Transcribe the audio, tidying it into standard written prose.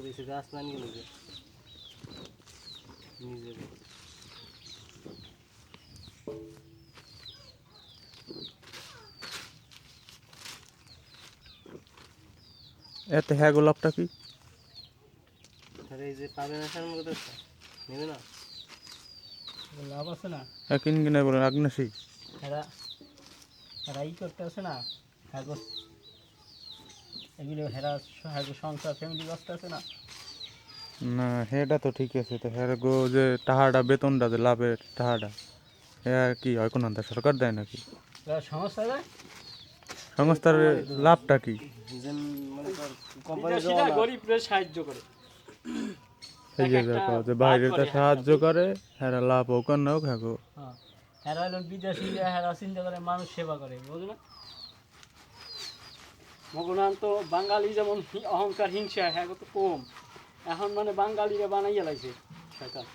দিছে গাছ না নিয়ে নিজে নিজে এতে হ্যাঁ গোলাপটা কি আরে এই যে পাবে না সামনে কথা নেবে না লাভ আছে না কিন কিনে বলেন আগ্নেশী এরা এরা ই করতে আছে না হ্যাঁ এগুলো হেরা হ্যাঁ সংসার ফ্যামিলি ব্যস্ত আছে না না হেটা তো ঠিক আছে তো হ্যাঁ গো যে টাহাটা বেতনটা যে লাভের টাহাটা হ্যাঁ কি হয় কোন সরকার দেয় নাকি এরা সমস্যা যায় সংস্থার লাভটা কি যেন মানে কোম্পানি বিদেশিরা গরিবদের সাহায্য করে এই যে দেখো যে বাইরেটা সাহায্য করে হ্যাঁ লাভ হোক আর না হোক হ্যাঁ গো হ্যাঁ হেরা হলো বিদেশি হেরা চিন্তা করে মানুষ সেবা করে বুঝলো মগনান তো বাঙালি যেমন অহংকার হিংসা হ্যাঁ তো কম এখন মানে বাঙালিরা বানাইয়া লাগছে শয়তান